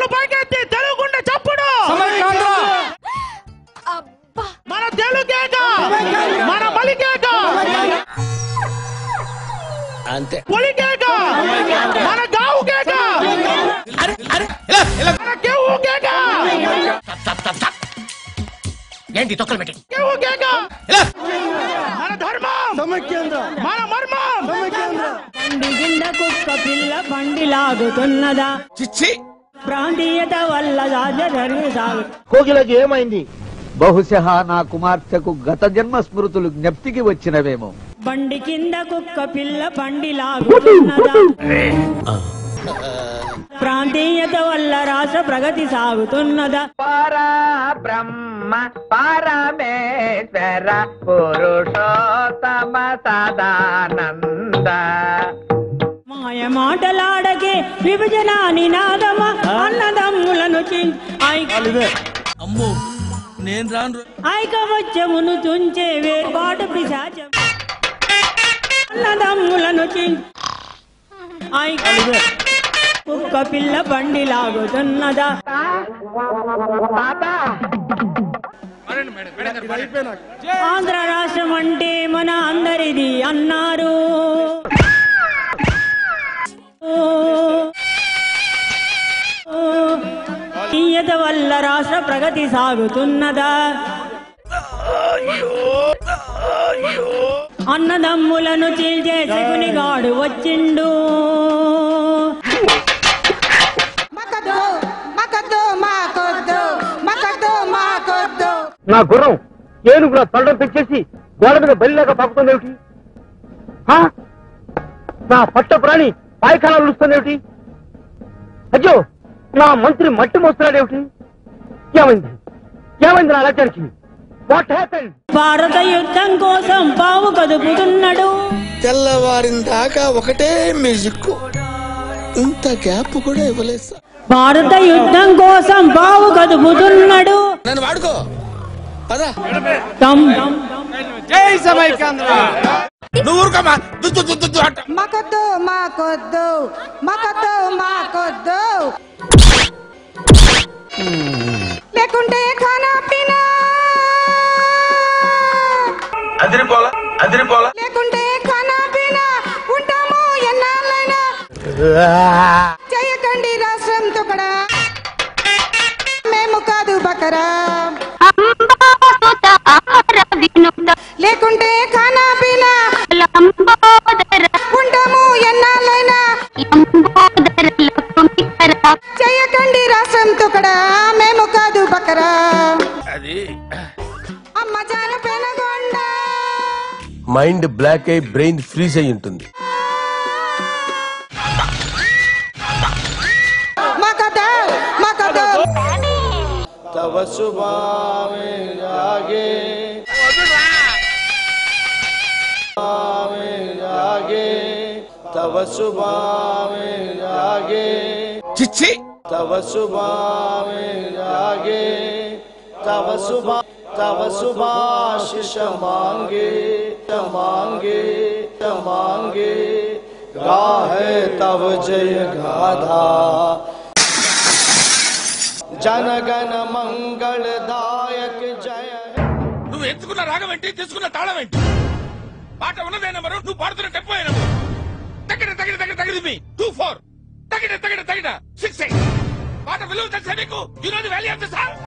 చేతులు పైకెత్తి తెలుగుండే చప్పుడు మన తెలుగేక మన బలికేక అంతే పులికేక మన గావు కేక మన కేవు కేక ఏంటి తొక్కలు పెట్టి కేవు కేక మన ధర్మం మన మర్మం బండి కింద కుక్క పిల్ల బండి లాగుతున్నదా చిచ్చి ప్రాంతీయత వల్ల సాగు కోకిలకి ఏమైంది? బహుశా నా కుమార్తెకు గత జన్మ స్మృతులు జ్ఞప్తికి వచ్చినవేమో. బండి కింద కుక్క పిల్ల బండి లాగుతున్నదా ప్రాంతీయత వల్ల రాష్ట్ర ప్రగతి సాగుతున్నదా పరా బ్రహ్మ పరమేశ్వర పురుషోత్తమ సదానంద మాయ మాటలాడకే విభజన నినాదమ అన్నదమ్ములను అమ్మో నేను రాను ఐకవచ్చమును తుంచే వేర్పాటు పిశాచం అన్నదమ్ములను కుక్క పిల్ల బండి లాగుతున్నదా ఆంధ్ర రాష్ట్రం అంటే మన అందరిది అన్నారు ఈయత వల్ల రాష్ట్ర ప్రగతి సాగుతున్నదా అన్నదమ్ములను చీల్చే శకునిగాడు వచ్చిండు నా గుర్రం ఏనుగు నా తొండం తెచ్చేసి గోడ మీద బలిలాగా పాకుతుంది ఏమిటి? నా పట్ట ప్రాణి పాయకాలాలు ఉలుస్తుందేమిటి? అయ్యో నా మంత్రి మట్టి మోస్తున్నాడు ఏమిటి? ఏమైంది ఏమైంది నా రాజ్యానికి? What happened? భారత యుద్ధం కోసం పావు కదుపుతున్నాడు తెల్లవారిన దాకా ఒకటే మ్యూజిక్ ఇంత గ్యాప్ కూడా ఇవ్వలేదు భారత యుద్ధం కోసం పావు కదుపుతున్నాడు నన్ను వాడుకో పదా జై సమైక్యాంధ్ర నువ్వు ఊరుకోమా మాకొద్దు మాకొద్దు మాకొద్దు మాకొద్దు లేకుంటే ఖానా పీనా అదిరిపోలా లేకుంటే ఖానా పీనా ఉంటాము ఎన్నాళ్ళైనా చేయకండి రాష్ట్రం తుకడా మేము కాదు బకరా లేకుంటే ఖానా పీనా ఉంటాము ఎన్నాళ్ళైనా చేయకండి రాష్ట్రం తుకడా మేము కాదు బకరా అది అమ్మ జాన పెనగొండ మైండ్ బ్లాక్ అయి బ్రెయిన్ ఫ్రీజ్ అయి ఉంటుంది. మాకదా మాకదా తవ సుభావే జాగే తవ సుభావే జాగే చిచ్చి తవ సుభావే జాగే तव सुभाशिष मांगे मांगे मांगे गाहे तव जय गाधा जनगण मंगलदायक जय నువ్వు ఎంచుకున్న రాగం ఏంటి తీసుకున్న తాళం ఏంటి పాట ఉన్నదే నెంబరు నువ్వు పాడుతున్న టెంపో నెంబరు తగిడ తగిడ తగిడ తగిడి 2-4 తగిడ తగిడ తగిడ 6-8 పాట విలువ తెలుసా నీకు you know the value of the song